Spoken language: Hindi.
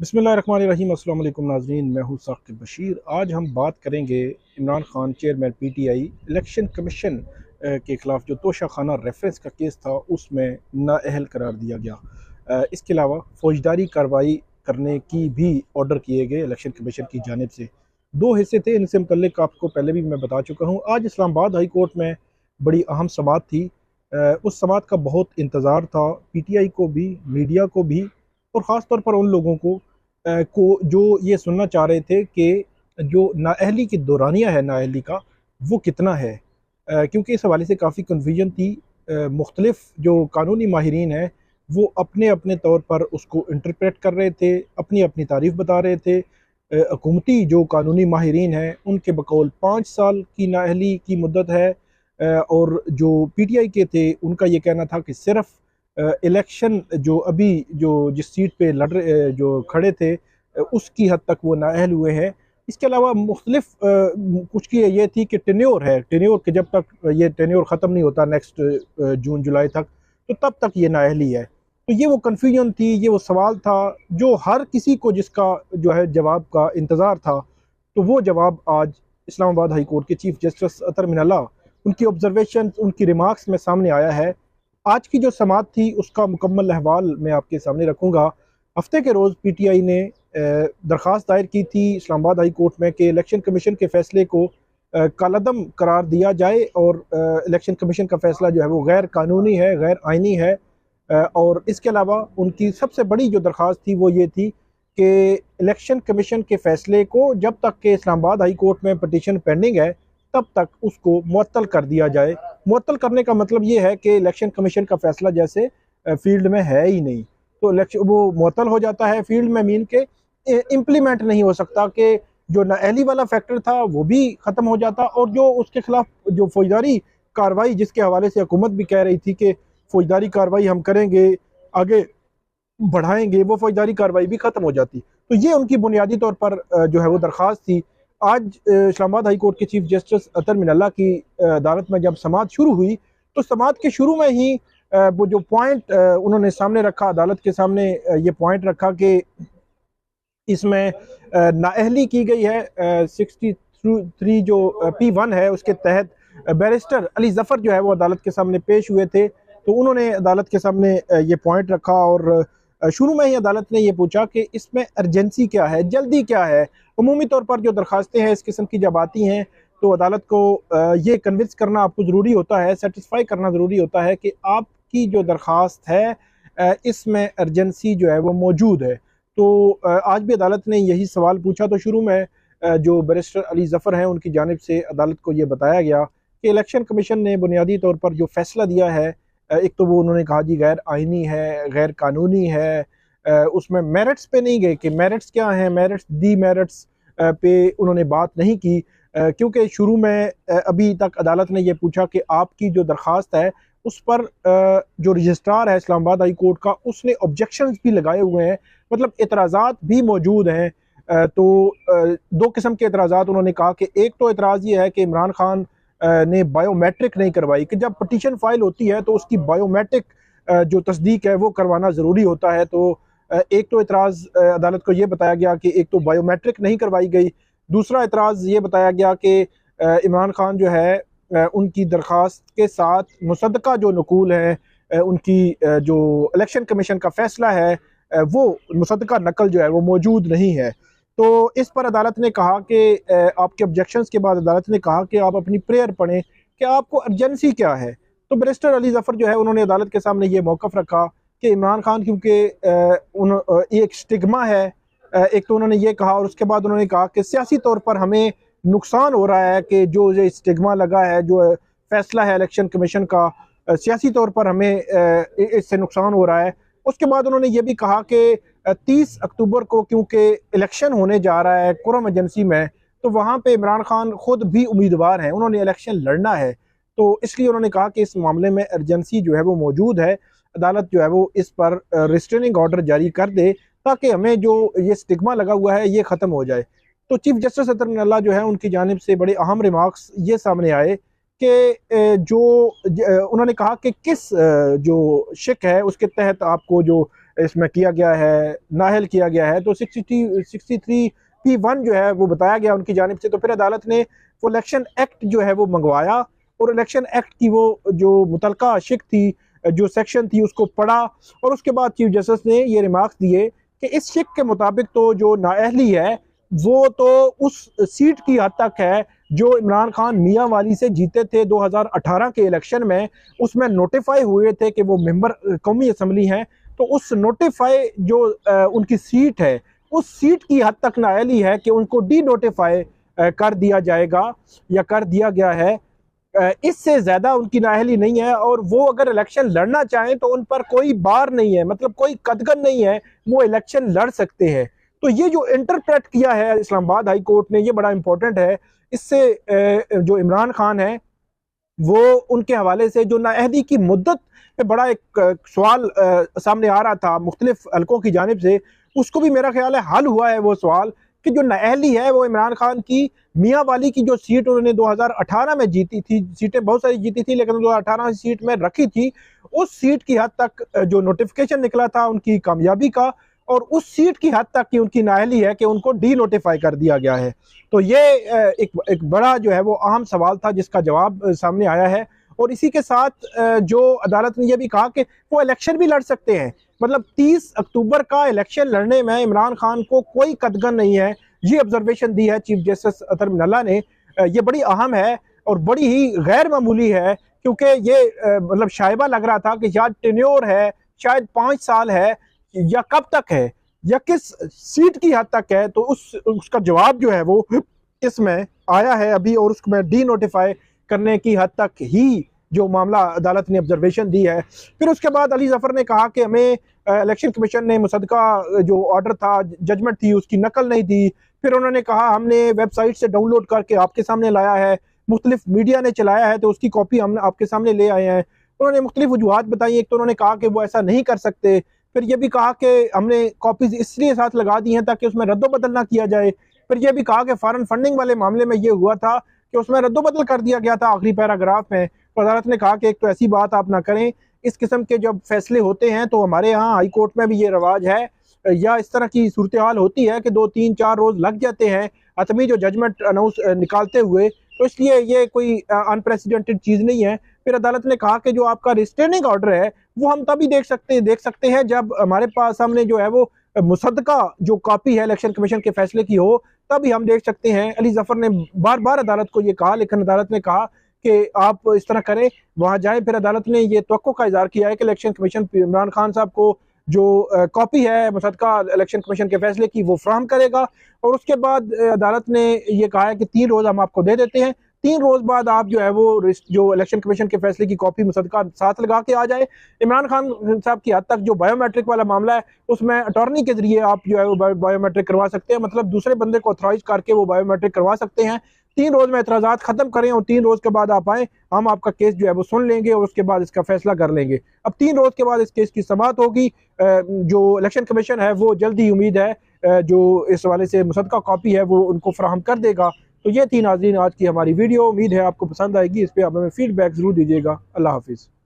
बिस्मिल्लाहिर्रहमानिर्रहीम। अस्सलाम वालेकुम नाज़रीन, मैं हूँ साकिब बशीर। आज हम बात करेंगे Imran Khan chairman PTI election commission के ख़िलाफ़ जो तोशा खाना रेफरेंस का केस था उसमें नाअहल करार दिया गया। इसके अलावा फ़ौजदारी कार्रवाई करने की भी ऑर्डर किए गए इलेक्शन कमीशन की जानिब से। दो हिस्से थे, इनसे मुतल्लिक आपको पहले भी मैं बता चुका हूँ। आज इस्लामाबाद हाई कोर्ट में बड़ी अहम समाअत थी। उस समाअत का बहुत इंतज़ार था पीटीआई को भी, मीडिया को भी, और ख़ास तौर पर उन लोगों को जो ये सुनना चाह रहे थे कि जो नाअहली की दौरानिया है नाअहली का वो कितना है। क्योंकि इस हवाले से काफ़ी कन्फ्यूजन थी। मुख्तलिफ जो कानूनी माहिरीन हैं वो अपने अपने तौर पर उसको इंटरप्रेट कर रहे थे, अपनी अपनी तारीफ बता रहे थे। हुकूमती जो कानूनी माहिरीन हैं उनके बकौल 5 साल की नाअहली की मुद्दत है। और जो पीटीआई के थे उनका ये कहना था कि सिर्फ इलेक्शन जो अभी जो जिस सीट पे लड़ रहे जो खड़े थे उसकी हद तक वो नाअहल हुए हैं। इसके अलावा मुख्तलिफ कुछ की ये थी कि टेन्योर है, टेन्योर के जब तक ये टेन्योर ख़त्म नहीं होता नेक्स्ट जून जुलाई तक, तो तब तक ये नाअहली है। तो ये वो कन्फ्यूजन थी, ये वो सवाल था जो हर किसी को जिसका जो है जवाब का इंतज़ार था। तो वो जवाब आज इस्लामाबाद हाई कोर्ट के चीफ जस्टिस अतर मिनल्ला उनकी ऑब्जर्वेशन, उनकी रिमार्क्स में सामने आया है। आज की जो समाअत थी उसका मुकम्मल अहवाल मैं आपके सामने रखूँगा। हफ्ते के रोज़ पीटीआई ने दरख्वास्त दायर की थी इस्लामाबाद हाई कोर्ट में कि इलेक्शन कमीशन के फ़ैसले को कालअदम करार दिया जाए और इलेक्शन कमीशन का फ़ैसला जो है वो गैर कानूनी है, गैर आइनी है। और इसके अलावा उनकी सबसे बड़ी जो दरख्वास्त थी वो ये थी कि इलेक्शन कमीशन के फ़ैसले को जब तक कि इस्लामाबाद हाई कोर्ट में पटिशन पेंडिंग है तब तक उसको मुअत्तल कर दिया जाए। मुअत्तल करने का मतलब ये है कि इलेक्शन कमीशन का फैसला जैसे फील्ड में है ही नहीं, तो इलेक्शन वो मुअत्तल हो जाता है फील्ड में, मीन के इम्प्लीमेंट नहीं हो सकता, कि जो नाअहली वाला फैक्टर था वो भी ख़त्म हो जाता, और जो उसके खिलाफ जो फौजदारी कार्रवाई जिसके हवाले से हुकूमत भी कह रही थी कि फौजदारी कार्रवाई हम करेंगे, आगे बढ़ाएंगे, वो फौजदारी कार्रवाई भी ख़त्म हो जाती। तो ये उनकी बुनियादी तौर पर जो है वो दरख्वास्त थी। आज इस्लामाबाद हाई कोर्ट के चीफ जस्टिस अतर मिनल्ला की अदालत में जब समाअत शुरू हुई तो समाअत के शुरू में ही वो जो पॉइंट उन्होंने सामने रखा, अदालत के सामने ये पॉइंट रखा कि इसमें नाअहली की गई है। 63 जो P1 है उसके तहत बैरिस्टर अली ज़फ़र जो है वो अदालत के सामने पेश हुए थे। तो उन्होंने अदालत के सामने ये पॉइंट रखा और शुरू में ही अदालत ने ये पूछा कि इसमें अर्जेंसी क्या है, जल्दी क्या है। अमूमी तौर पर जो दरख्वास्तें हैं इस किस्म की जब आती हैं तो अदालत को ये कन्विंस करना आपको ज़रूरी होता है, सेटिस्फाई करना ज़रूरी होता है कि आपकी जो दरख्वास्त है इसमें अर्जेंसी जो है वो मौजूद है। तो आज भी अदालत ने यही सवाल पूछा। तो शुरू में जो बैरिस्टर अली ज़फ़र हैं उनकी जानिब से अदालत को ये बताया गया कि इलेक्शन कमीशन ने बुनियादी तौर पर जो फ़ैसला दिया है, एक तो वो उन्होंने कहा जी गैर आइनी है, गैर कानूनी है। उसमें मेरिट्स पे नहीं गए कि मेरिट्स क्या हैं, मेरिट्स दी मेरिट्स पे उन्होंने बात नहीं की, क्योंकि शुरू में अभी तक अदालत ने ये पूछा कि आपकी जो दरख्वास्त है उस पर जो रजिस्ट्रार है इस्लामाबाद हाई कोर्ट का उसने ऑब्जेक्शंस भी लगाए हुए हैं, मतलब एतराज़ात भी मौजूद हैं। तो दो किस्म के एतराज़ात उन्होंने कहा कि एक तो एतराज़ ये है कि इमरान खान ने बायोमेट्रिक नहीं करवाई, कि जब पटिशन फाइल होती है तो उसकी बायोमेट्रिक जो तस्दीक है वो करवाना ज़रूरी होता है। तो एक तो एतराज़ अदालत को ये बताया गया कि एक तो बायोमेट्रिक नहीं करवाई गई, दूसरा एतराज़ ये बताया गया कि इमरान खान जो है उनकी दरख्वास्त के साथ मुसद्दका जो नकूल है, उनकी जो इलेक्शन कमीशन का फ़ैसला है वो मुसद्दका नकल जो है वो मौजूद नहीं है। तो इस पर अदालत ने कहा कि आपके ऑब्जेक्शंस के बाद अदालत ने कहा कि आप अपनी प्रेयर पढ़ें कि आपको अर्जेंसी क्या है। तो बैरिस्टर अली ज़फ़र जो है उन्होंने अदालत के सामने ये मौक़िफ़ रखा कि इमरान खान क्योंकि एक स्टिग्मा है, एक तो उन्होंने ये कहा, और उसके बाद उन्होंने कहा कि सियासी तौर पर हमें नुकसान हो रहा है कि जो ये स्टिग्मा लगा है, जो फैसला है इलेक्शन कमीशन का, सियासी तौर पर हमें इससे नुकसान हो रहा है। उसके बाद उन्होंने ये भी कहा कि 30 अक्टूबर को क्योंकि इलेक्शन होने जा रहा है कुरम एजेंसी में, तो वहाँ पे इमरान खान खुद भी उम्मीदवार हैं, उन्होंने इलेक्शन लड़ना है। तो इसलिए उन्होंने कहा कि इस मामले में अर्जेंसी जो है वो मौजूद है, अदालत जो है वो इस पर रिस्ट्रेनिंग ऑर्डर जारी कर दे ताकि हमें जो ये स्टिग्मा लगा हुआ है ये ख़त्म हो जाए। तो चीफ जस्टिस अतर मिनल्ला जो है उनकी जानिब से बड़े अहम रिमार्क्स ये सामने आए कि जो उन्होंने कहा कि किस जो शिक है उसके तहत आपको जो इसमें किया गया है, नाहल किया गया है। तो 63P1 जो है वो बताया गया उनकी जानिब से। तो फिर अदालत ने वो इलेक्शन एक्ट जो है वो मंगवाया और इलेक्शन एक्ट की वो जो मुतलका शिक थी, जो सेक्शन थी, उसको पढ़ा और उसके बाद चीफ जस्टिस ने ये रिमार्क्स दिए कि इस शिक के मुताबिक तो जो नाअहली है वो तो उस सीट की हद तक है जो इमरान खान मियाँ वाली से जीते थे 2018 के इलेक्शन में। उसमें नोटिफाई हुए थे कि वो मेंबर कौमी असम्बली हैं। तो उस नोटिफाई जो उनकी सीट है, उस सीट की हद तक नाअहली है कि उनको डी नोटिफाई कर दिया जाएगा या कर दिया गया है। इससे ज़्यादा उनकी नाअहली नहीं है और वो अगर इलेक्शन लड़ना चाहें तो उन पर कोई बार नहीं है, मतलब कोई कदगन नहीं है, वो इलेक्शन लड़ सकते हैं। तो ये जो इंटरप्रेट किया है इस्लामाबाद हाई कोर्ट ने, ये बड़ा इंपॉर्टेंट है। इससे जो इमरान खान है वो उनके हवाले से जो नाअहदी की मुद्दत पे बड़ा एक सवाल सामने आ रहा था मुख्तलिफ हलकों की जानिब से, उसको भी मेरा ख्याल है हल हुआ है वो सवाल कि जो नाअहली है वो इमरान खान की मियाँ वाली की जो सीट उन्होंने 2018 में जीती थी, सीटें बहुत सारी जीती थी लेकिन 2018 सीट में रखी थी, उस सीट की हद तक जो नोटिफिकेशन निकला था उनकी कामयाबी का, और उस सीट की हद तक की उनकी नाअहली है कि उनको डी नोटिफाई कर दिया गया है। तो ये एक बड़ा जो है वो अहम सवाल था जिसका जवाब सामने आया है। और इसी के साथ जो अदालत ने यह भी कहा कि वो इलेक्शन भी लड़ सकते हैं, मतलब 30 अक्टूबर का इलेक्शन लड़ने में इमरान खान को कोई कदगन नहीं है। ये ऑब्जर्वेशन दी है चीफ जस्टिस अतर मिनल्ला ने। ये बड़ी अहम है और बड़ी ही गैर मामूली है, क्योंकि ये मतलब शायबा लग रहा था कि शायद टेन्योर है, शायद 5 साल है या कब तक है या किस सीट की हद तक है। तो उसका जवाब जो है वो इसमें आया है अभी, और उसको डी नोटिफाई करने की हद तक ही जो मामला अदालत ने ऑब्जर्वेशन दी है। फिर उसके बाद अली जफर ने कहा कि हमें इलेक्शन कमीशन ने मुसद्दका जो ऑर्डर था, जजमेंट थी, उसकी नकल नहीं दी। फिर उन्होंने कहा हमने वेबसाइट से डाउनलोड करके आपके सामने लाया है, मुख्तलिफ मीडिया ने चलाया है तो उसकी कॉपी हम आपके सामने ले आए हैं। उन्होंने मुख्तलिफ वजूहात बताई। एक तो उन्होंने कहा कि वो ऐसा नहीं कर सकते, फिर ये भी कहा कि हमने कॉपीज इसलिए साथ लगा दी हैं ताकि उसमें रद्दोबदल ना किया जाए। फिर यह भी कहा कि फॉरेन फंडिंग वाले मामले में ये हुआ था कि उसमें रद्दोबदल कर दिया गया था आखिरी पैराग्राफ में। तो अदालत ने कहा कि एक तो ऐसी बात आप ना करें, इस किस्म के जब फैसले होते हैं तो हमारे यहाँ हाई कोर्ट में भी ये रवाज है या इस तरह की सूरत हाल होती है कि 2-3-4 रोज लग जाते हैं हतमी जो जजमेंट अनाउंस निकालते हुए, तो इसलिए ये कोई अनप्रेसिडेंटेड चीज़ नहीं है। फिर अदालत ने कहा कि जो आपका रिस्ट्रेनिंग ऑर्डर है वो हम तभी देख सकते हैं जब हमारे पास सामने जो है वो मुसद्दका जो कॉपी है इलेक्शन कमीशन के फैसले की हो, तभी हम देख सकते हैं। अली जफर ने बार बार अदालत को ये कहा, लेकिन अदालत ने कहा कि आप इस तरह करें, वहाँ जाएं। फिर अदालत ने ये तवक्को का इज़हार किया है कि इलेक्शन कमीशन इमरान खान साहब को जो कॉपी है मुसद्दका इलेक्शन कमीशन के फैसले की वो फ्राहम करेगा। और उसके बाद अदालत ने ये कहा है कि 3 रोज़ हम आपको दे देते हैं, 3 रोज़ बाद आप जो है वो जो इलेक्शन कमीशन के फैसले की कॉपी मुसद्दका साथ लगा के आ जाए। इमरान खान साहब की हद तक जो बायोमेट्रिक वाला मामला है उसमें अटॉर्नी के जरिए आप जो है वो बायोमेट्रिक करवा सकते हैं, मतलब दूसरे बंदे को ऑथराइज करके वो बायोमेट्रिक करवा सकते हैं। 3 रोज़ में एतराज़ात खत्म करें और 3 रोज़ के बाद आप आएँ, हम आपका केस जो है वो सुन लेंगे और उसके बाद इसका फैसला कर लेंगे। अब 3 रोज़ के बाद इस केस की समाअत होगी। जो इलेक्शन कमीशन है वो जल्दी उम्मीद है जो इस हवाले से मुसद्दका कॉपी है वो उनको फराहम कर देगा। तो ये थी नाज़रीन आज की हमारी वीडियो। उम्मीद है आपको पसंद आएगी। इस पर आप हमें फीडबैक ज़रूर दीजिएगा। अल्लाह हाफिज़।